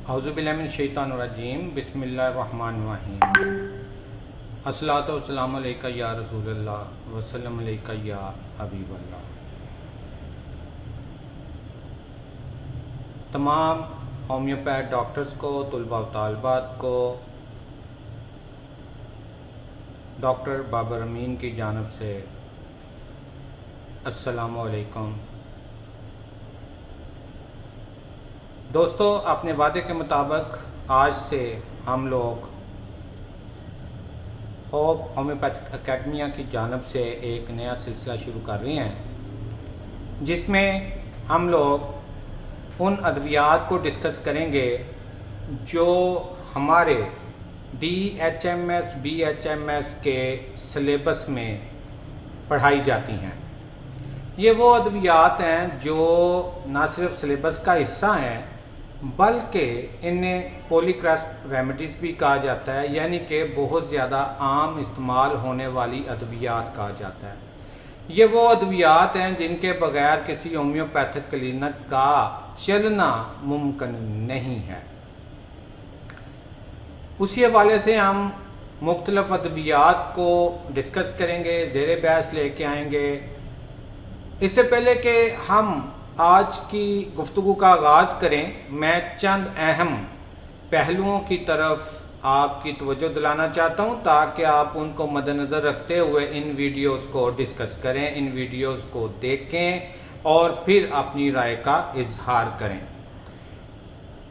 औज़ुबिल्लाहिमिनश्शैतानिर्रजीम बिस्मिल्लाहिर्रहमानिर्रहीम। अस्सलातु वस्सलामु अलैका या रसूलल्लाह वस्सलामु अलैका या हबीबल्लाह। तमाम होम्योपैथ डॉक्टर्स को, तुलबा व तालिबात को डॉक्टर बाबर अमीन की जानिब से अस्सलामु अलैकुम। दोस्तों, अपने वादे के मुताबिक आज से हम लोग होप होम्योपैथिक एकेडमिया की जानिब से एक नया सिलसिला शुरू कर रहे हैं, जिसमें हम लोग उन अद्वियात को डिस्कस करेंगे जो हमारे DHMS BHMS के सिलेबस में पढ़ाई जाती हैं। ये वो अद्वियात हैं जो ना सिर्फ सिलेबस का हिस्सा हैं, बल्कि इन्हें पॉलीक्रस्ट रेमेडीज़ भी कहा जाता है, यानी कि बहुत ज़्यादा आम इस्तेमाल होने वाली अद्वियात कहा जाता है। ये वो अद्वियात हैं जिनके बगैर किसी होम्योपैथिक क्लिनिक का चलना मुमकिन नहीं है। उसी हवाले से हम मुख्तलिफ अद्वियात को डिस्कस करेंगे, ज़ेरे बहस लेके आएंगे। इससे पहले कि हम आज की गुफ्तगू का आगाज़ करें, मैं चंद अहम पहलुओं की तरफ आपकी तवज्जो दिलाना चाहता हूं, ताकि आप उनको मद्देनज़र रखते हुए इन वीडियोस को डिस्कस करें, इन वीडियोस को देखें और फिर अपनी राय का इजहार करें।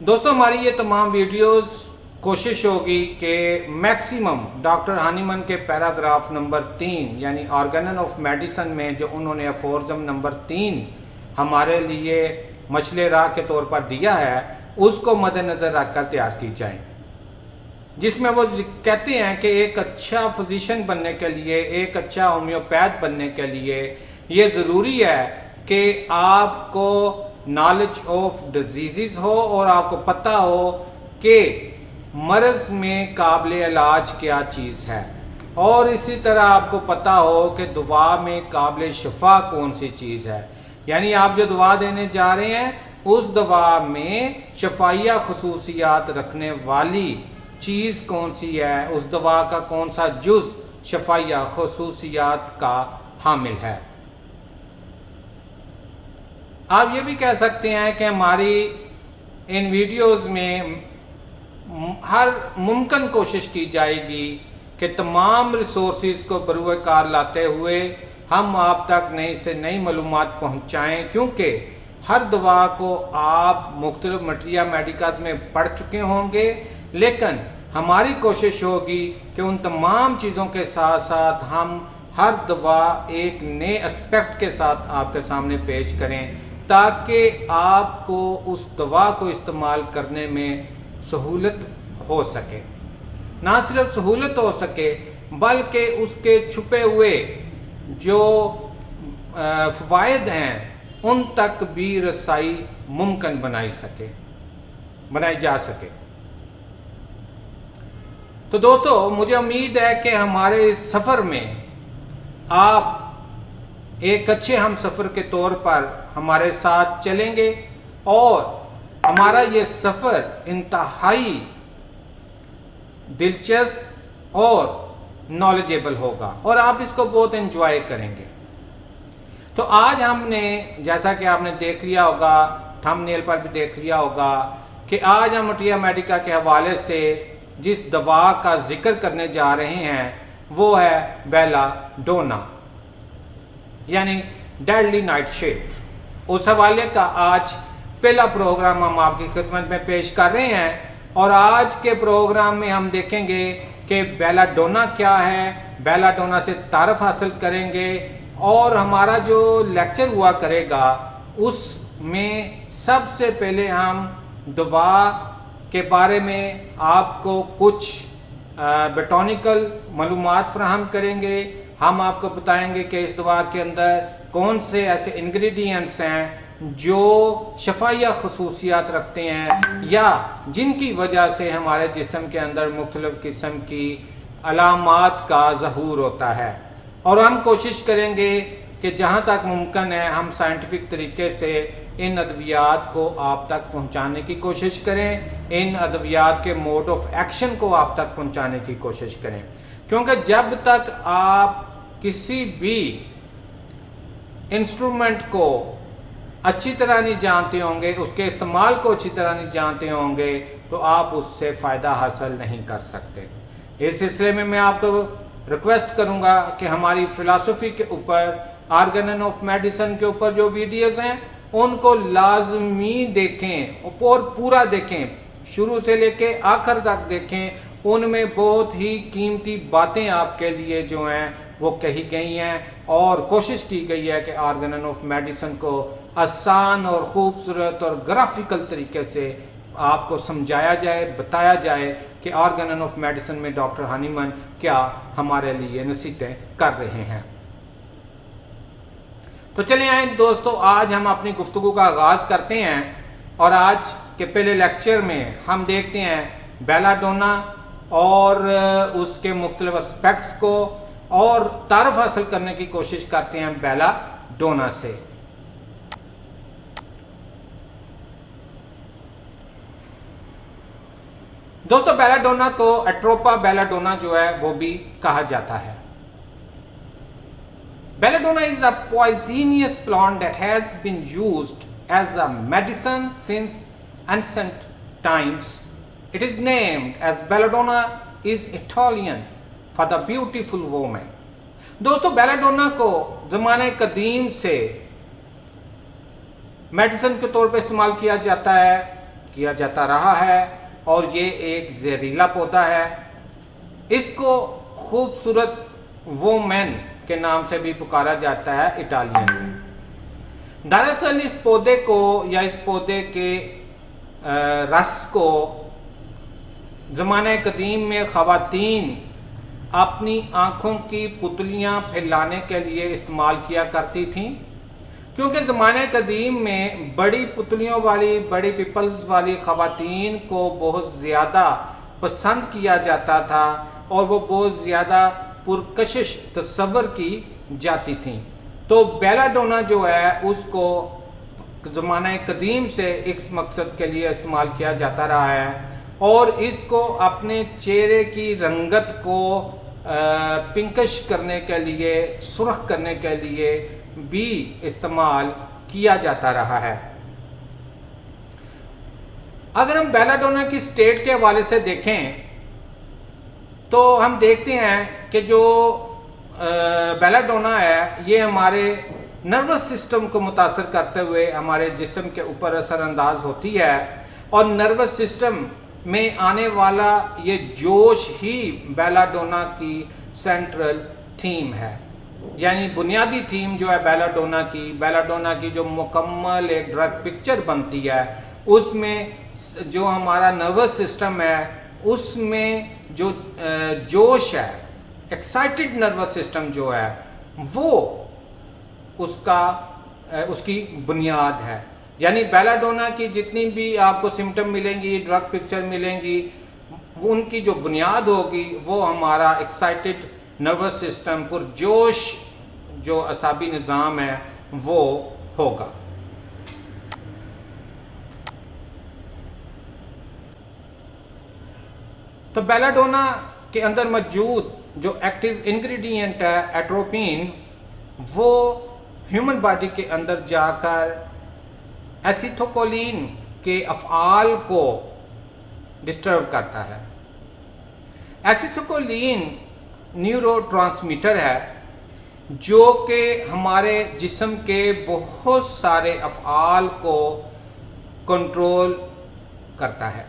दोस्तों, हमारी ये तमाम वीडियोस कोशिश होगी कि मैक्सिमम डॉक्टर हानीमन के पैराग्राफ नंबर 3 यानी ऑर्गेनन ऑफ मेडिसिन में जो उन्होंने अफोर्जम नंबर 3 हमारे लिए मशले राह के तौर पर दिया है, उसको मद्देनज़र रखकर तैयार की जाए, जिसमें वो कहते हैं कि एक अच्छा फिजिशियन बनने के लिए, एक अच्छा होम्योपैथ बनने के लिए ये ज़रूरी है कि आपको नॉलेज ऑफ डिजीज़ हो और आपको पता हो कि मर्ज़ में काबिल इलाज क्या चीज़ है, और इसी तरह आपको पता हो कि दवा में काबिल शफा कौन सी चीज़ है। यानी आप जो दवा देने जा रहे हैं उस दवा में शफाइया खसूसियात रखने वाली चीज़ कौन सी है, उस दवा का कौन सा जुज़ शफाइया खसूसियात का हामिल है। आप ये भी कह सकते हैं कि हमारी इन वीडियोस में हर मुमकिन कोशिश की जाएगी कि तमाम रिसोर्सेज को बरूए कार लाते हुए हम आप तक नई से नई मालूमात पहुँचाएँ, क्योंकि हर दवा को आप मुख्तलिफ मटीरियल मेडिकल्स में पढ़ चुके होंगे, लेकिन हमारी कोशिश होगी कि उन तमाम चीज़ों के साथ साथ हम हर दवा एक नए एस्पेक्ट के साथ आपके सामने पेश करें, ताकि आपको उस दवा को इस्तेमाल करने में सहूलत हो सके। ना सिर्फ सहूलत हो सके, बल्कि उसके छुपे हुए जो फ़वाइद हैं उन तक भी रसाई मुमकिन बनाई जा सके। तो दोस्तों, मुझे उम्मीद है कि हमारे इस सफ़र में आप एक अच्छे हम सफ़र के तौर पर हमारे साथ चलेंगे और हमारा ये सफ़र इंतहाई दिलचस्प और नॉलेजेबल होगा और आप इसको बहुत एंजॉय करेंगे। तो आज हमने, जैसा कि आपने देख लिया होगा, थंबनेल पर भी देख लिया होगा, कि आज हम मटीरियल मेडिका के हवाले से जिस दवा का जिक्र करने जा रहे हैं वो है बेलाडोना, यानी डेडली नाइट शिफ्ट। उस हवाले का आज पहला प्रोग्राम हम आपकी खिदमत में पेश कर रहे हैं, और आज के प्रोग्राम में हम देखेंगे कि बेलाडोना क्या है, बेलाडोना से तारफ़ हासिल करेंगे, और हमारा जो लेक्चर हुआ करेगा उसमें सबसे पहले हम दवा के बारे में आपको कुछ बोटानिकल मालूमात फराहम करेंगे। हम आपको बताएंगे कि इस दवा के अंदर कौन से ऐसे इंग्रेडिएंट्स हैं जो शफाइया खसूसियात रखते हैं या जिनकी वजह से हमारे जिस्म के अंदर मुख्तलिफ किस्म की अलामात का ज़हूर होता है। और हम कोशिश करेंगे कि जहाँ तक मुमकिन है हम साइंटिफिक तरीके से इन अद्वियात को आप तक पहुंचाने की कोशिश करें, इन अद्वियात के मोड ऑफ एक्शन को आप तक पहुंचाने की कोशिश करें। क्योंकि जब तक आप किसी भी इंस्ट्रूमेंट को अच्छी तरह नहीं जानते होंगे, उसके इस्तेमाल को अच्छी तरह नहीं जानते होंगे, तो आप उससे फ़ायदा हासिल नहीं कर सकते। इस सिलसिले में मैं आपको रिक्वेस्ट करूंगा कि हमारी फ़िलासफ़ी के ऊपर, ऑर्गन ऑफ मेडिसिन के ऊपर जो वीडियोज़ हैं उनको लाजमी देखें और पूरा देखें, शुरू से लेके आखिर तक देखें। उनमें बहुत ही कीमती बातें आपके लिए जो हैं वो कही गई हैं और कोशिश की गई है कि ऑर्गन ऑफ मेडिसिन को आसान और ख़ूबसूरत और ग्राफिकल तरीके से आपको समझाया जाए, बताया जाए कि ऑर्गन ऑफ मेडिसिन में डॉक्टर हनीमन क्या हमारे लिए नसीहतें कर रहे हैं। तो चलिए आए दोस्तों, आज हम अपनी गुफ्तगू का आगाज़ करते हैं और आज के पहले लेक्चर में हम देखते हैं बेलाडोना और उसके मुख्तलिफ एस्पेक्ट्स को और तारुफ हासिल करने की कोशिश करते हैं बेलाडोना से। दोस्तों, बेलाडोना को एट्रोपा बेलाडोना जो है वो भी कहा जाता है। Belladonna is a poisonous plant that has been used as a medicine since ancient times. It is named as Belladonna is Italian for the beautiful woman. दोस्तों, बेलाडोना को ज़माने कदीम से मेडिसिन के तौर पर इस्तेमाल किया जाता रहा है और ये एक जहरीला पौधा है। इसको खूबसूरत वोमेन के नाम से भी पुकारा जाता है इटालियन में। दरअसल इस पौधे को या इस पौधे के रस को ज़माने कदीम में ख़वातीन अपनी आँखों की पुतलियाँ फैलाने के लिए इस्तेमाल किया करती थीं, क्योंकि ज़माने कदीम में बड़ी पुतलियों वाली, बड़ी पिपल्स वाली ख़वातीन को बहुत ज़्यादा पसंद किया जाता था और वो बहुत ज़्यादा पुरकशिश तस्वर की जाती थी। तो बेलाडोना जो है उसको ज़माने कदीम से इस मकसद के लिए इस्तेमाल किया जाता रहा है और इसको अपने चेहरे की रंगत को पिंकश करने के लिए, सुर्ख करने के लिए भी इस्तेमाल किया जाता रहा है। अगर हम बेलाडोना की स्टेट के हवाले से देखें तो हम देखते हैं कि जो बेलाडोना है ये हमारे नर्वस सिस्टम को मुतासर करते हुए हमारे जिस्म के ऊपर असरअंदाज होती है और नर्वस सिस्टम में आने वाला ये जोश ही बेलाडोना की सेंट्रल थीम है। यानी बुनियादी थीम जो है बेलाडोना की जो मुकम्मल एक ड्रग पिक्चर बनती है, उसमें जो हमारा नर्वस सिस्टम है उसमें जो जोश है, एक्साइटेड नर्वस सिस्टम जो है वो उसकी बुनियाद है। यानी बेलाडोना की जितनी भी आपको सिम्टम मिलेंगी, ड्रग पिक्चर मिलेंगी, उनकी जो बुनियाद होगी वो हमारा एक्साइटेड नर्वस सिस्टम, पुरजोश जो असाबी निज़ाम है वो होगा। तो बेलाडोना के अंदर मौजूद जो एक्टिव इंग्रेडिएंट है एट्रोपिन, वो ह्यूमन बॉडी के अंदर जाकर एसिथोकोलिन के अफ़आल को डिस्टर्ब करता है। एसिथोकोलिन न्यूरोट्रांसमीटर है जो कि हमारे जिस्म के बहुत सारे अफ़आल को कंट्रोल करता है।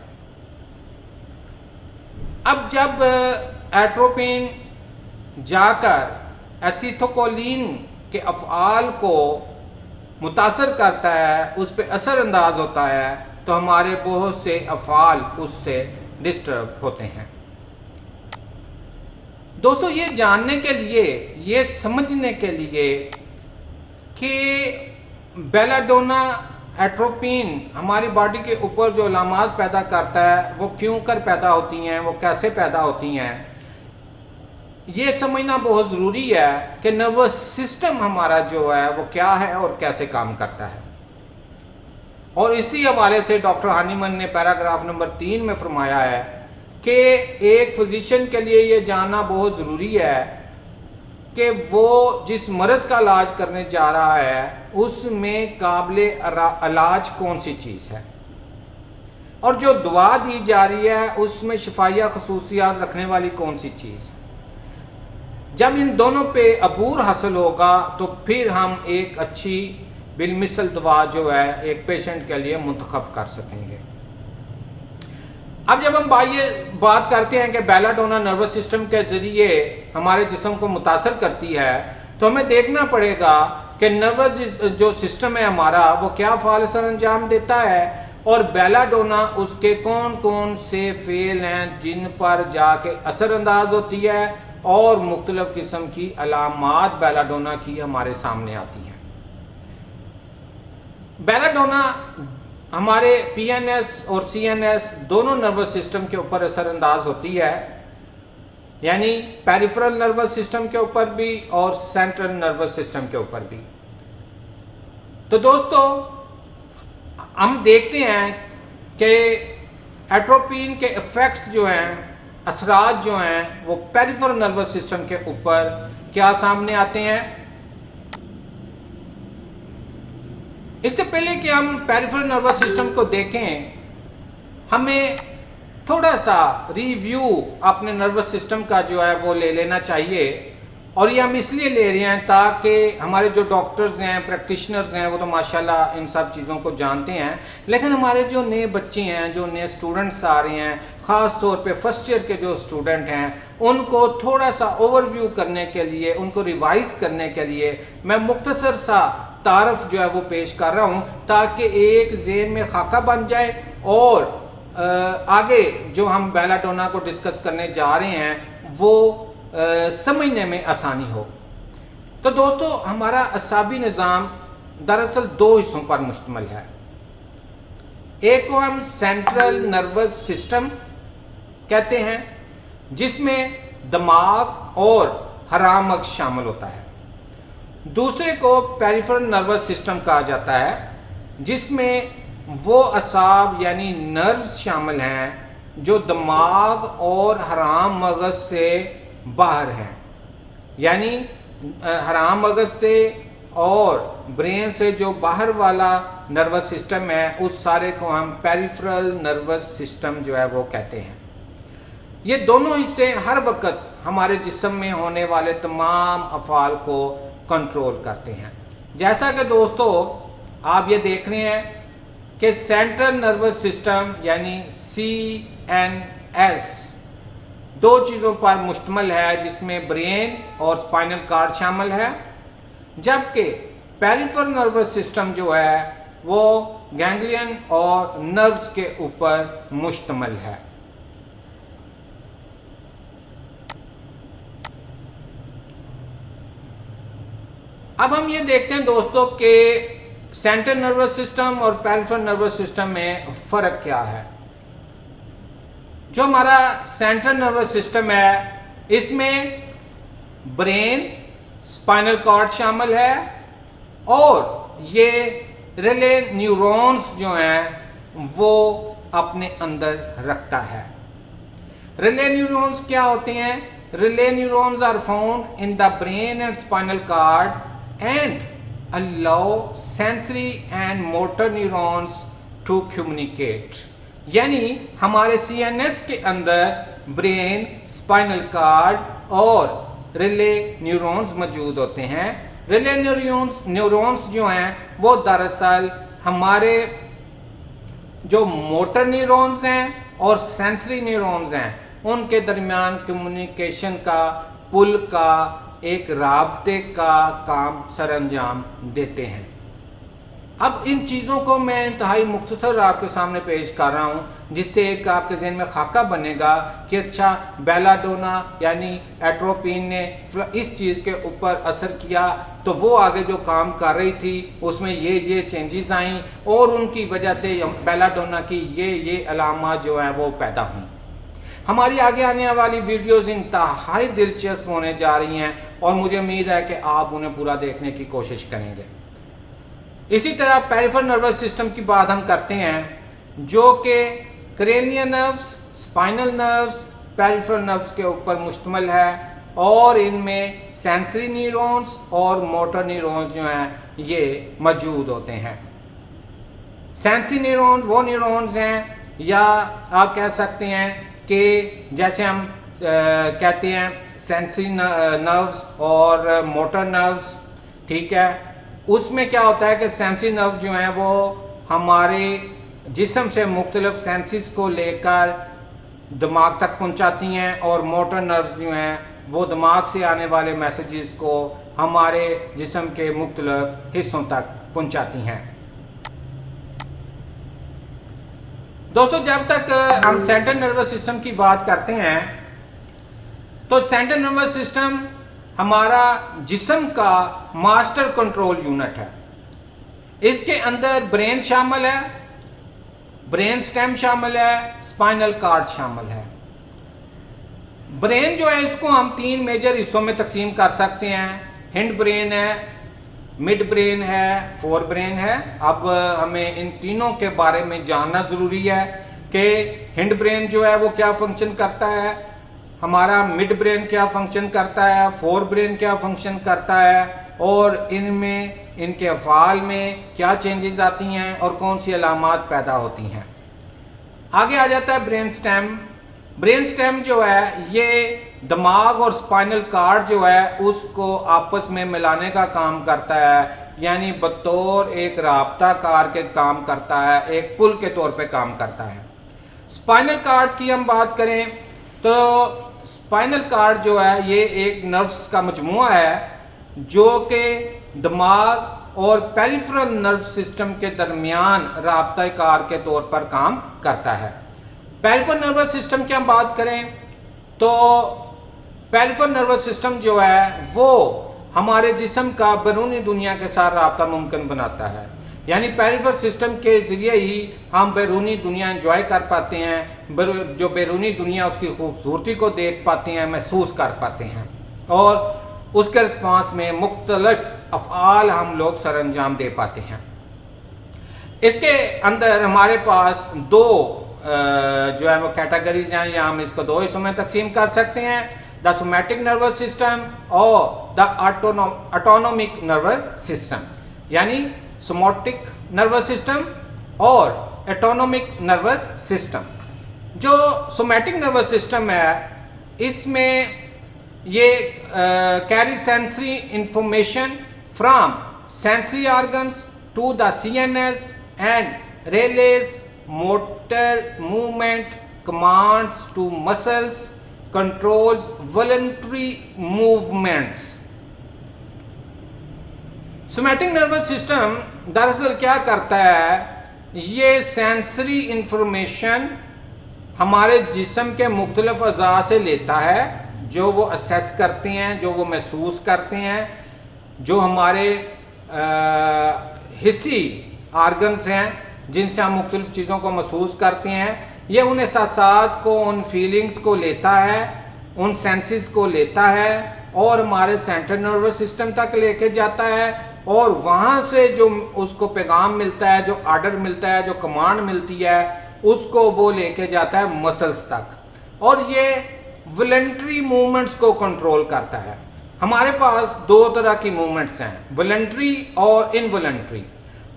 अब जब एट्रोपिन जाकर एसिथोकोलिन के अफ़आल को मुतासर करता है, उस पर असरअंदाज होता है, तो हमारे बहुत से अफ़आल उससे डिस्टर्ब होते हैं। दोस्तों, ये जानने के लिए, ये समझने के लिए कि बेलाडोना एट्रोपिन हमारी बॉडी के ऊपर जो अलामात पैदा करता है वो क्यों कर पैदा होती हैं, वो कैसे पैदा होती हैं, ये समझना बहुत ज़रूरी है कि नर्वस सिस्टम हमारा जो है वो क्या है और कैसे काम करता है। और इसी हवाले से डॉक्टर हानीमन ने पैराग्राफ नंबर 3 में फरमाया है कि एक फिजिशियन के लिए ये जानना बहुत ज़रूरी है कि वो जिस मर्ज़ का इलाज करने जा रहा है उसमें काबिल इलाज कौन सी चीज़ है, और जो दवा दी जा रही है उसमें शफाया खसूसियात रखने वाली कौन सी चीज़ है। जब इन दोनों पे अबूर हासिल होगा तो फिर हम एक अच्छी बिलमिसल दवा जो है एक पेशेंट के लिए मुंतखब कर सकेंगे। अब जब हम बात करते हैं कि बेलाडोना नर्वस सिस्टम के ज़रिए हमारे जिस्म को मुतासर करती है, तो हमें देखना पड़ेगा कि नर्वस जो सिस्टम है हमारा वो क्या फ़ाल असर अंजाम देता है, और बेलाडोना उसके कौन कौन से फेल हैं जिन पर जाके असरअंदाज होती है और मुख्तलिफ किस्म की अलामात बेलाडोना की हमारे सामने आती हैं। बेलाडोना हमारे पीएनएस और सीएनएस दोनों नर्वस सिस्टम के ऊपर असरअंदाज होती है, यानी पेरिफेरल नर्वस सिस्टम के ऊपर भी और सेंट्रल नर्वस सिस्टम के ऊपर भी। तो दोस्तों हम देखते हैं कि एट्रोपिन के इफ़ेक्ट्स जो हैं, असरात जो हैं, वो पेरिफेरल नर्वस सिस्टम के ऊपर क्या सामने आते हैं। इससे पहले कि हम पेरिफेरल नर्वस सिस्टम को देखें, हमें थोड़ा सा रिव्यू अपने नर्वस सिस्टम का जो है वो ले लेना चाहिए, और ये हम इसलिए ले रहे हैं ताकि हमारे जो डॉक्टर्स हैं, प्रैक्टिशनर्स हैं, वो तो माशाल्लाह इन सब चीज़ों को जानते हैं, लेकिन हमारे जो नए बच्चे हैं, जो नए स्टूडेंट्स आ रहे हैं, ख़ास तौर पे फर्स्ट ईयर के जो स्टूडेंट हैं, उनको थोड़ा सा ओवरव्यू करने के लिए, उनको रिवाइज करने के लिए मैं मुख्तसर सा तारफ़ जो है वो पेश कर रहा हूँ, ताकि एक ज़हन में खाका बन जाए और आगे जो हम बेलाडोना को डिस्कस करने जा रहे हैं वो समझने में आसानी हो। तो दोस्तों हमारा असाबी निज़ाम दरअसल दो हिस्सों पर मुश्तमिल है। एक को हम सेंट्रल नर्वस सिस्टम कहते हैं, जिसमें दिमाग और हराम मगज़ शामिल होता है। दूसरे को पेरिफेरल नर्वस सिस्टम कहा जाता है, जिसमें वो असाब यानी नर्व्स शामिल हैं जो दिमाग और हराम मगज़ से बाहर हैं, यानी हराम मगज़ से और ब्रेन से जो बाहर वाला नर्वस सिस्टम है उस सारे को हम पेरिफेरल नर्वस सिस्टम जो है वो कहते हैं। ये दोनों हिस्से हर वक्त हमारे जिस्म में होने वाले तमाम अफ़ाल को कंट्रोल करते हैं। जैसा कि दोस्तों आप ये देख रहे हैं कि सेंट्रल नर्वस सिस्टम यानी CNS दो चीज़ों पर मुश्तमिल है, जिसमें ब्रेन और स्पाइनल कार्ड शामिल है, जबकि पेरिफेरल नर्वस सिस्टम जो है वो गैंग्लियन और नर्व्स के ऊपर मुश्तमिल है। अब हम ये देखते हैं दोस्तों कि सेंट्रल नर्वस सिस्टम और पेरिफेरल नर्वस सिस्टम में फ़र्क क्या है। जो हमारा सेंट्रल नर्वस सिस्टम है इसमें ब्रेन, स्पाइनल कॉर्ड शामिल है और ये रिले न्यूरॉन्स जो हैं वो अपने अंदर रखता है। रिले न्यूरॉन्स क्या होते हैं? Relay neurons are found in the brain and spinal cord and allow sensory and motor neurons to communicate. यानी हमारे CNS के अंदर ब्रेन, स्पाइनल कॉर्ड और रिले न्यूरॉन्स मौजूद होते हैं। रिले न्यूरॉन्स जो हैं वो दरअसल हमारे जो मोटर न्यूरॉन्स हैं और सेंसरी न्यूरॉन्स हैं उनके दरमियान कम्युनिकेशन का, पुल का, एक राब्ते का काम सरअंजाम देते हैं। अब इन चीज़ों को मैं इंतहाई मुख्तसर आपके सामने पेश कर रहा हूँ, जिससे एक आपके जहन में खाका बनेगा कि अच्छा बेलाडोना यानी एट्रोपिन ने इस चीज़ के ऊपर असर किया, तो वो आगे जो काम कर रही थी उसमें ये चेंजेस आई और उनकी वजह से बेलाडोना की ये अलामात जो है वो पैदा हुई। हमारी आगे आने वाली वीडियोज़ इंतहाई दिलचस्प होने जा रही हैं और मुझे उम्मीद है कि आप उन्हें पूरा देखने की कोशिश करेंगे। इसी तरह पेरिफेरल नर्वस सिस्टम की बात हम करते हैं जो कि cranial nerves, spinal nerves, peripheral nerves के ऊपर मुश्तमिल है और इनमें सेंसरी न्यूरॉन्स और मोटर न्यूरॉन्स जो हैं ये मौजूद होते हैं। सेंसरी न्यूरॉन्स वो न्यूरॉन्स हैं या आप कह सकते हैं कि जैसे हम कहते हैं सेंसरी नर्व्स और मोटर नर्व्स, ठीक है। उसमें क्या होता है कि सेंसरी नर्व जो हैं वो हमारे जिस्म से मुख्तलिफ सेंसेस को लेकर दिमाग तक पहुंचाती हैं और मोटर नर्व्स जो हैं वो दिमाग से आने वाले मैसेजेस को हमारे जिस्म के मुख्तलिफ हिस्सों तक पहुंचाती हैं। दोस्तों, जब तक हम सेंट्रल नर्वस सिस्टम की बात करते हैं तो सेंट्रल नर्वस सिस्टम हमारा जिस्म का मास्टर कंट्रोल यूनिट है। इसके अंदर ब्रेन शामिल है, ब्रेन स्टेम शामिल है, स्पाइनल कार्ड शामिल है। ब्रेन जो है इसको हम 3 मेजर हिस्सों में तकसीम कर सकते हैं। हिंड ब्रेन है, मिड ब्रेन है, फोर ब्रेन है। अब हमें इन तीनों के बारे में जानना जरूरी है कि हिंड ब्रेन जो है वो क्या फंक्शन करता है, हमारा मिड ब्रेन क्या फंक्शन करता है, फोर ब्रेन क्या फंक्शन करता है और इनमें इनके अफ़आल में क्या चेंजेस आती हैं और कौन सी अलामात पैदा होती हैं। आगे आ जाता है ब्रेन स्टेम। ब्रेन स्टेम जो है ये दिमाग और स्पाइनल कार्ड जो है उसको आपस में मिलाने का काम करता है, यानी बतौर एक राब्ताकार के काम करता है, एक पुल के तौर पे काम करता है। स्पाइनल कार्ड की हम बात करें तो स्पाइनल कार्ड जो है ये एक नर्व्स का मजमुआ है जो कि दिमाग और पेरिफेरल नर्व सिस्टम के दरमियान राब्ताकार के तौर पर काम करता है। पेरिफेरल नर्वस सिस्टम की हम बात करें तो पेरिफेरल नर्वस सिस्टम जो है वो हमारे जिस्म का बैरूनी दुनिया के साथ राब्ता मुमकिन बनाता है, यानी पेरिफेरल सिस्टम के ज़रिए ही हम बैरूनी दुनिया एंजॉय कर पाते हैं, जो बैरूनी दुनिया उसकी खूबसूरती को देख पाते हैं, महसूस कर पाते हैं और उसके रिस्पांस में मुख्तलिफ अफ़आल हम लोग सर अंजाम दे पाते हैं। इसके अंदर हमारे पास 2 जो है वो कैटेगरीज हैं, या हम इसको 2 हिस्सों में तकसीम कर सकते हैं, द सोमैटिक नर्वस सिस्टम और द ऑटोनोमिक नर्वस सिस्टम, यानी सोमैटिक नर्वस सिस्टम और ऑटोनोमिक नर्वस सिस्टम। जो सोमैटिक नर्वस सिस्टम है इसमें ये carry sensory information from sensory organs to the CNS and relays motor movement, commands to muscles, controls voluntary movements। Somatic nervous system दरअसल क्या करता है, ये सेंसरी इंफॉर्मेशन हमारे जिस्म के मुख्तलिफ अज़ा से लेता है, जो वो असेस करते हैं, जो वो महसूस करते हैं, जो हमारे हिस्सी आर्गन्स हैं जिनसे हम मुख्तलिफ चीज़ों को महसूस करते हैं। ये उन एहसासात को, उन फीलिंग्स को लेता है, उन सेंसेस को लेता है और हमारे सेंट्रल नर्वस सिस्टम तक लेके जाता है और वहाँ से जो उसको पैगाम मिलता है, जो आर्डर मिलता है, जो कमांड मिलती है, उसको वो लेके जाता है मसल्स तक और ये वॉलंटरी मूवमेंट्स को कंट्रोल करता है। हमारे पास 2 तरह की मूवमेंट्स हैं, वॉलंटरी और इनवॉलंटरी।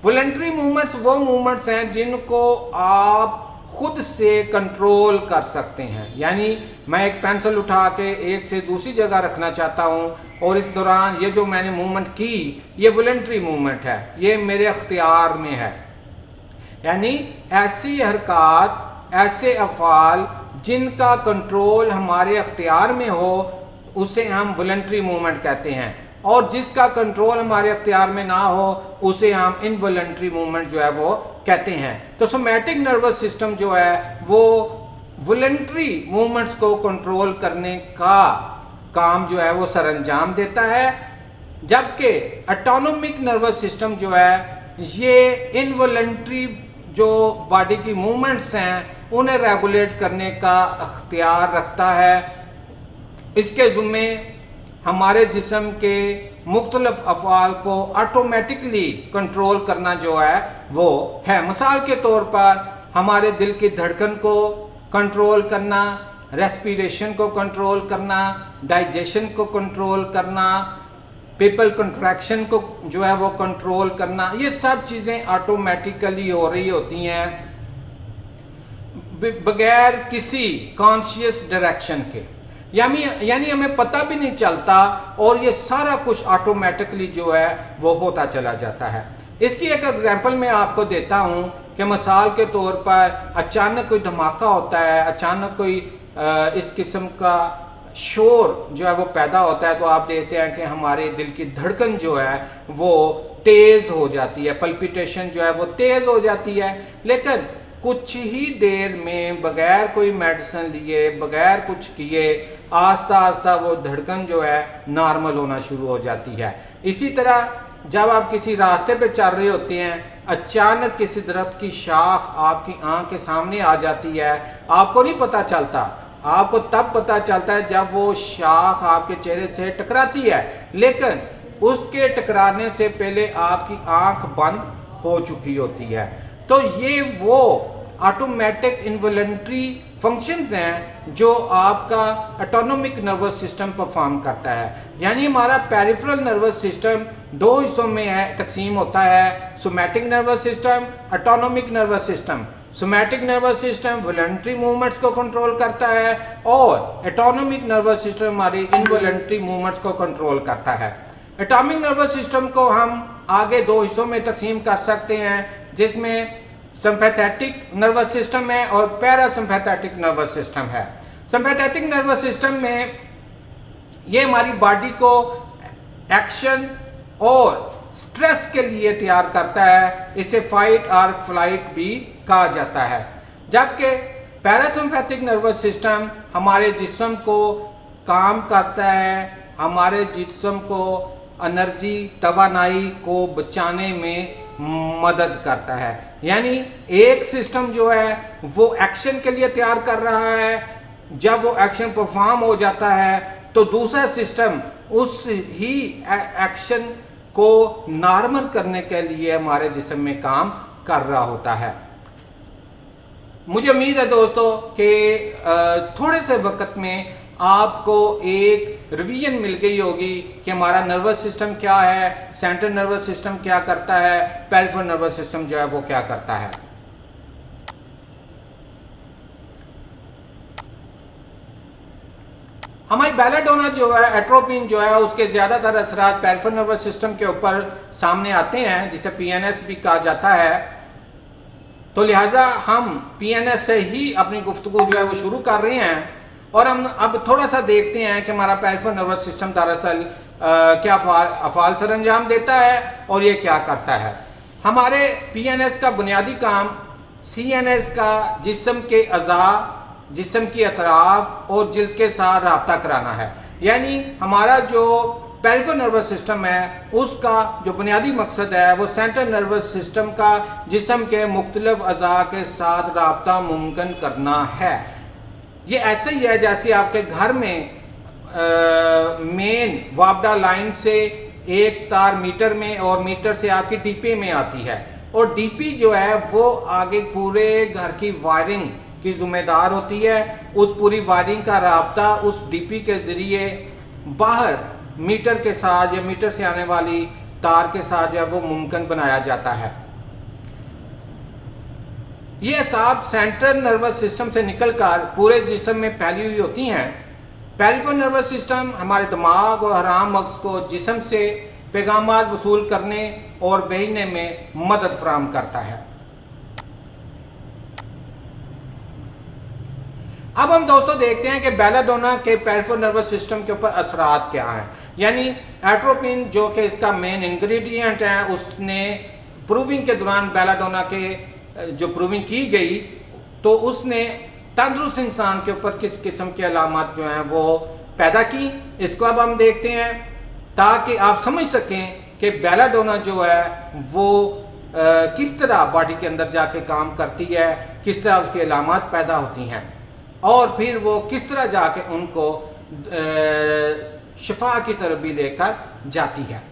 वॉलंटरी मूवमेंट्स वो मूवमेंट्स हैं जिनको आप खुद से कंट्रोल कर सकते हैं, यानी मैं एक पेंसिल उठा के एक से दूसरी जगह रखना चाहता हूं और इस दौरान ये जो मैंने मूवमेंट की ये वॉलंटरी मूवमेंट है, ये मेरे अख्तियार में है। यानी ऐसी हरकत, ऐसे अफ़आल जिनका कंट्रोल हमारे अख्तियार में हो उसे हम वॉलंटरी मूवमेंट कहते हैं और जिसका कंट्रोल हमारे अख्तियार में ना हो उसे हम इनवॉलंटरी मूवमेंट जो है वो कहते हैं। तो सोमैटिक नर्वस सिस्टम जो है वो वॉलंटरी मूवमेंट्स को कंट्रोल करने का काम जो है वो सरअंजाम देता है, जबकि ऑटोनोमिक नर्वस सिस्टम जो है ये इनवॉलंटरी जो बॉडी की मूवमेंट्स हैं उन्हें रेगुलेट करने का अख्तियार रखता है। इसके ज़िम्मे हमारे जिस्म के मुख्तलिफ अफ़आल को ऑटोमेटिकली कंट्रोल करना जो है वो है। मिसाल के तौर पर हमारे दिल की धड़कन को कंट्रोल करना, रेस्पिरेशन को कंट्रोल करना, डाइजेशन को कंट्रोल करना, पीपल कंट्रैक्शन को जो है वो कंट्रोल करना, ये सब चीज़ें ऑटोमेटिकली हो रही होती हैं बगैर किसी कॉन्शियस डायरेक्शन के। यानी हमें पता भी नहीं चलता और ये सारा कुछ ऑटोमेटिकली जो है वो होता चला जाता है। इसकी एक एग्जांपल मैं आपको देता हूँ कि मिसाल के तौर पर अचानक कोई धमाका होता है, अचानक कोई इस किस्म का शोर जो है वो पैदा होता है, तो आप देखते हैं कि हमारे दिल की धड़कन जो है वो तेज़ हो जाती है, पल्पिटेशन जो है वो तेज़ हो जाती है। लेकिन कुछ ही देर में बगैर कोई मेडिसिन लिए, बगैर कुछ किए, आस्ता आस्ता वो धड़कन जो है नॉर्मल होना शुरू हो जाती है। इसी तरह जब आप किसी रास्ते पे चल रहे होते हैं, अचानक किसी दरख्त की शाख आपकी आंख के सामने आ जाती है, आपको नहीं पता चलता, आपको तब पता चलता है जब वो शाख आपके चेहरे से टकराती है, लेकिन उसके टकराने से पहले आपकी आंख बंद हो चुकी होती है। तो ये वो ऑटोमेटिक इनवॉलंटरी फंक्शंस हैं जो आपका ऑटोनोमिक नर्वस सिस्टम परफॉर्म करता है। यानी हमारा पेरिफेरल नर्वस सिस्टम दो हिस्सों में है तकसीम होता है, somatic nervous system, autonomic nervous system. Somatic nervous system voluntary movements को कंट्रोल करता है और ऑटोनोमिक नर्वस सिस्टम हमारी इनवॉलंटरी मूवमेंट्स को कंट्रोल करता है। ऑटोनोमिक नर्वस सिस्टम को हम आगे दो हिस्सों में तकसीम कर सकते हैं, जिसमें सिंपैथेटिक नर्वस सिस्टम है और पैरासिम्पैथेटिक नर्वस सिस्टम है। सिंपैथेटिक नर्वस सिस्टम में ये हमारी बॉडी को एक्शन और स्ट्रेस के लिए तैयार करता है, इसे फाइट और फ्लाइट भी कहा जाता है। जबकि पैरासिम्पैथिक नर्वस सिस्टम हमारे जिस्म को काम करता है, हमारे जिस्म को एनर्जी, तवानाई को बचाने में मदद करता है। यानी एक सिस्टम जो है वो एक्शन के लिए तैयार कर रहा है, जब वो एक्शन परफॉर्म हो जाता है तो दूसरा सिस्टम उस ही एक्शन को नॉर्मल करने के लिए हमारे जिस्म में काम कर रहा होता है। मुझे उम्मीद है दोस्तों कि थोड़े से वक्त में आपको एक रिवीजन मिल गई होगी कि हमारा नर्वस सिस्टम क्या है, सेंट्रल नर्वस सिस्टम क्या करता है, पेरिफेरल नर्वस सिस्टम जो है वो क्या करता है। हमारी बेलाडोना जो है, एट्रोपिन जो है, उसके ज़्यादातर असरात पेरिफेरल नर्वस सिस्टम के ऊपर सामने आते हैं, जिसे पीएनएस भी कहा जाता है। तो लिहाजा हम पीएनएस से ही अपनी गुफ्तगू जो है वो शुरू कर रहे हैं और हम अब थोड़ा सा देखते हैं कि हमारा पेरिफेरल नर्वस सिस्टम दरअसल क्या अफ़आल सर अंजाम देता है और ये क्या करता है। हमारे पीएनएस का बुनियादी काम सीएनएस का जिस्म के अज़ा, जिस्म की अतराफ और जिल्द के साथ रब्ता कराना है। यानी हमारा जो पेरिफेरल नर्वस सिस्टम है उसका जो बुनियादी मकसद है वो सेंट्रल नर्वस सिस्टम का जिस्म के मुख्तलिफ अज़ा के साथ रब्ता मुमकिन करना है। ये ऐसे ही है जैसे आपके घर में मेन वापडा लाइन से एक तार मीटर में और मीटर से आपकी डीपी में आती है और डीपी जो है वो आगे पूरे घर की वायरिंग की जिम्मेदार होती है। उस पूरी वायरिंग का राब्ता उस डीपी के ज़रिए बाहर मीटर के साथ या मीटर से आने वाली तार के साथ जो है वो मुमकिन बनाया जाता है। ये असाब सेंट्रल नर्वस सिस्टम से निकलकर पूरे जिस्म में फैली हुई होती हैं। पेरिफेरल नर्वस सिस्टम हमारे दिमाग और हराम मगज को जिस्म से पैगामात वसूल करने और भेजने में मदद फराहम करता है। अब हम दोस्तों देखते हैं कि बेलाडोना के पेरिफेरल नर्वस सिस्टम के ऊपर असरात क्या हैं। यानी एट्रोपिन जो कि इसका मेन इंग्रेडिएंट है, उसने प्रूविंग के दौरान बेलाडोना के जो प्रूविंग की गई तो उसने तंदुरुस्त इंसान के ऊपर किस किस्म की अलामत जो हैं वो पैदा की। इसको अब हम देखते हैं ताकि आप समझ सकें कि बेलाडोना जो है वो किस तरह बॉडी के अंदर जाके काम करती है, किस तरह उसकी अलामत पैदा होती हैं और फिर वो किस तरह जाके उनको शिफा की तरफ भी लेकर जाती है।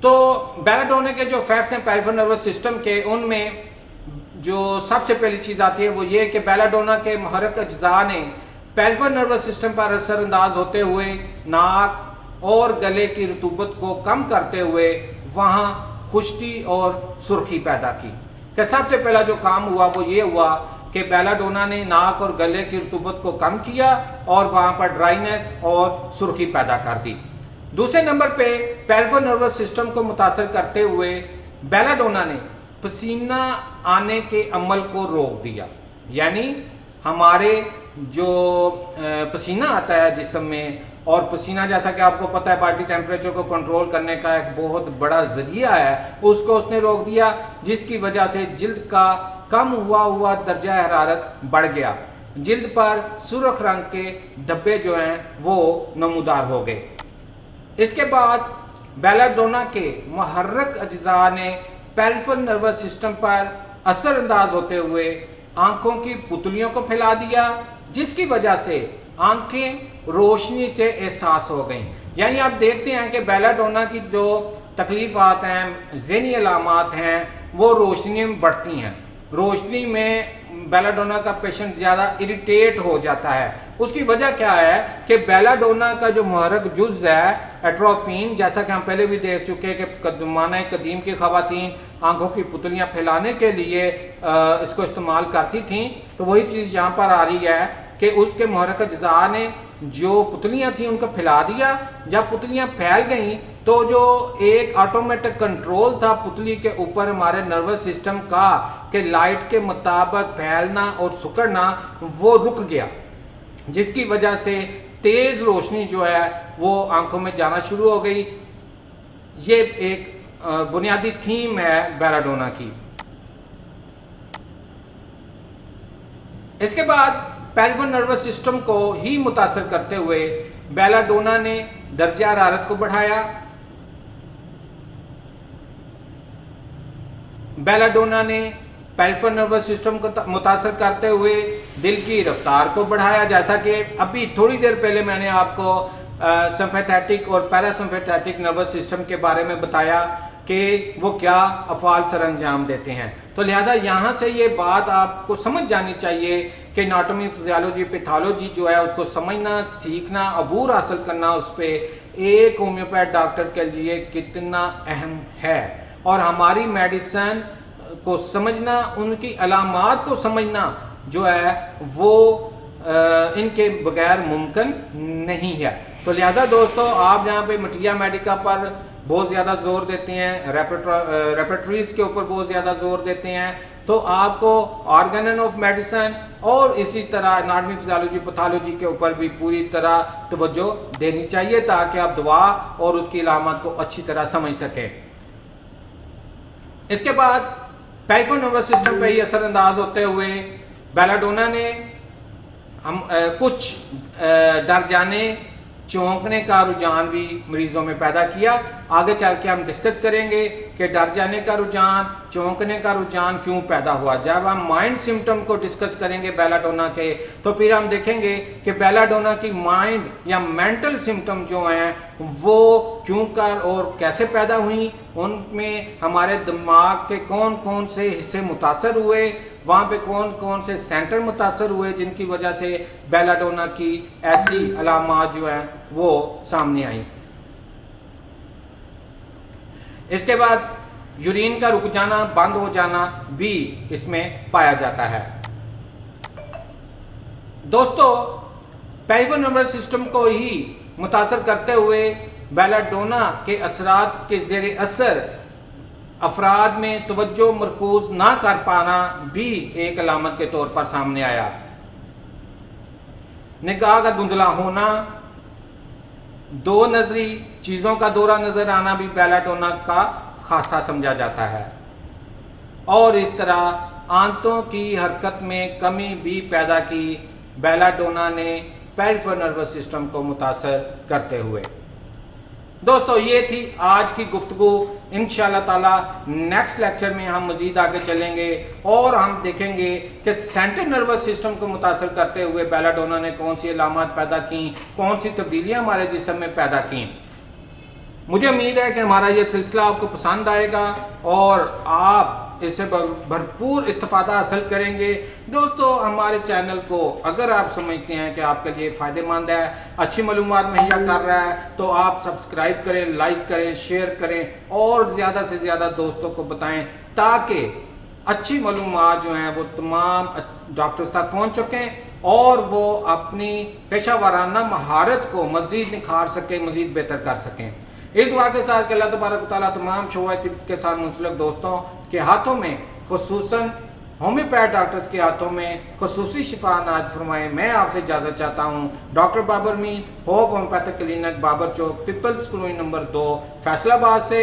तो बेलाडोना के जो फैक्ट्स हैं पेरिफेरल नर्वस सिस्टम के, उनमें जो सबसे पहली चीज आती है वो ये कि बेलाडोना के मुहर्रिक अज्जा ने पेरिफेरल नर्वस सिस्टम पर असरअंदाज होते हुए नाक और गले की रतूबत को कम करते हुए वहां खुश्की और सुर्खी पैदा की। कि सबसे पहला जो काम हुआ वो ये हुआ कि बेलाडोना ने नाक और गले की रतूबत को कम किया और वहां पर ड्राइनेस और सुर्खी पैदा कर दी। दूसरे नंबर पे पेरिफेरल नर्वस सिस्टम को मुतासर करते हुए बेलाडोना ने पसीना आने के अमल को रोक दिया। यानी हमारे जो पसीना आता है जिस्म में, और पसीना जैसा कि आपको पता है बॉडी टेम्परेचर को कंट्रोल करने का एक बहुत बड़ा जरिया है, उसको उसने रोक दिया, जिसकी वजह से जिल्द का कम हुआ दर्जा हरारत बढ़ गया। जिल्द पर सुर्ख रंग के धब्बे जो हैं वो नमूदार हो गए। इसके बाद बेलाडोना के मुहर्रिक अज्जा ने पेरिफेरल नर्वस सिस्टम पर असरअंदाज होते हुए आंखों की पुतलियों को फैला दिया, जिसकी वजह से आंखें रोशनी से एहसास हो गईं। यानी आप देखते हैं कि बेलाडोना की जो तकलीफात हैं, ज़हनी अलामात हैं, वो रोशनी में बढ़ती हैं। रोशनी में बेलाडोना का पेशेंट ज़्यादा इरिटेट हो जाता है। उसकी वजह क्या है कि बेलाडोना का जो मुहर्रिक जुज़ है एट्रोपिन, जैसा कि हम पहले भी देख चुके हैं कि ज़माने कदीम की ख़वातीन आंखों की पुतलियां फैलाने के लिए इसको इस्तेमाल करती थीं, तो वही चीज़ यहाँ पर आ रही है कि उसके मुहर्रिक अज्जा ने जो पुतलियां थी उनको फैला दिया। जब पुतलियां फैल गईं तो जो एक ऑटोमेटिक कंट्रोल था पुतली के ऊपर हमारे नर्वस सिस्टम का कि लाइट के मुताबिक फैलना और सिकुड़ना, वो रुक गया, जिसकी वजह से तेज रोशनी जो है वो आंखों में जाना शुरू हो गई। ये एक बुनियादी थीम है बेलाडोना की। इसके बाद पेरिफेरल नर्वस सिस्टम को ही मुतासर करते हुए बेलाडोना ने दर्जा हरारत को बढ़ाया। बेलाडोना ने पेरिफेरल नर्वस सिस्टम को मुतासर करते हुए दिल की रफ्तार को बढ़ाया। जैसा कि अभी थोड़ी देर पहले मैंने आपको सिम्पैथेटिक और पैरासिम्पैथेटिक नर्वस सिस्टम के बारे में बताया कि वो क्या अफ़ाल सर अंजाम देते हैं। तो लिहाजा यहाँ से ये बात आपको समझ जानी चाहिए कि एनाटॉमी, फिजियोलॉजी, पैथोलॉजी जो है उसको समझना, सीखना, अबूर हासिल करना उस पर एक होम्योपैथ डॉक्टर के लिए कितना अहम है। और हमारी मेडिसिन को समझना, उनकी अलामात को समझना जो है वो इनके बगैर मुमकिन नहीं है। तो लिहाजा दोस्तों, आप यहाँ पे मटिया मेडिका पर बहुत ज़्यादा जोर देते हैं, रेपेटरीज के ऊपर बहुत ज़्यादा जोर देते हैं, तो आपको ऑर्गेन ऑफ मेडिसिन और इसी तरह एनाटॉमी, फिजियोलॉजी, पैथोलॉजी के ऊपर भी पूरी तरह तवज्जो देनी चाहिए ताकि आप दवा और उसकी अलामत को अच्छी तरह समझ सकें। इसके बाद पेरिफेरल नर्वस सिस्टम पे ही असरअंदाज होते हुए बेलाडोना ने कुछ डर जाने, चौंकने का रुझान भी मरीजों में पैदा किया। आगे चल के हम डिस्कस करेंगे कि डर जाने का रुझान, चौंकने का रुझान क्यों पैदा हुआ। जब हम माइंड सिम्टम को डिस्कस करेंगे बेलाडोना के, तो फिर हम देखेंगे कि बेलाडोना की माइंड या मेंटल सिम्टम जो हैं वो क्यों कर और कैसे पैदा हुई, उनमें हमारे दिमाग के कौन कौन से हिस्से मुतासर हुए, वहाँ पे कौन कौन से सेंटर मुतासर हुए जिनकी वजह से बेलाडोना की ऐसी अलामात जो हैं वो सामने आई। इसके बाद यूरिन का रुक जाना, बंद हो जाना भी इसमें पाया जाता है। दोस्तों, पेरिफेरल नर्वस सिस्टम को ही मुतासर करते हुए बेलाडोना के असरात के ज़ेरे असर अफराद में तवज्जो मरकूज ना कर पाना भी एक अलामत के तौर पर सामने आया। निगाह का धुंधला होना, दो नजरी चीज़ों का दौरा नजर आना भी बेलाडोना का खासा समझा जाता है। और इस तरह आंतों की हरकत में कमी भी पैदा की बेलाडोना ने पेरिफेरल नर्वस सिस्टम को मुतासर करते हुए। दोस्तों ये थी आज की गुफ्तगू। इंशाल्लाह ताला नेक्स्ट लेक्चर में हम मजीद आगे चलेंगे और हम देखेंगे कि सेंट्रल नर्वस सिस्टम को मुतासर करते हुए बेलाडोना ने कौन सी अलामत पैदा की, कौन सी तब्दीलियां हमारे जिस्म में पैदा की। मुझे उम्मीद है कि हमारा ये सिलसिला आपको पसंद आएगा और आप इससे भरपूर इस्तेफादा हासिल करेंगे। दोस्तों हमारे चैनल को अगर आप समझते हैं कि आपके लिए फ़ायदेमंद है, अच्छी मालूमात मुहैया कर रहा है, तो आप सब्सक्राइब करें, लाइक करें, शेयर करें और ज़्यादा से ज़्यादा दोस्तों को बताएं ताकि अच्छी मालूमात जो हैं वो तमाम डॉक्टर्स तक पहुँच सकें और वो अपनी पेशा वाराना महारत को मज़ीद निखार सकें, मज़ीद बेहतर कर सकें। इस दुआ के साथ कि अल्लाह तबारक व तआला तमाम शोबा तिब के साथ मुंसलिक दोस्तों के हाथों में, खुसूसन होम्योपैथ डॉक्टर्स के हाथों में खुसूसी शिफा नाज फरमाए। मैं आपसे इजाज़त चाहता हूँ। डॉक्टर बाबर मीन, होप होम्योपैथिक क्लिनिक, बाबर चौक, पीपल्स कॉलोनी नंबर 2, फैसलाबाद से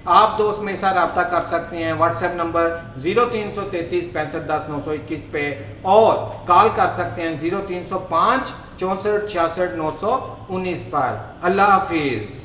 आप दोस्त मेरे साथ रब्ता कर सकते हैं व्हाट्सएप नंबर 0333 65 10 921 पे और कॉल कर सकते हैं 0305 64 66 919 पर। अल्लाह हाफिज़।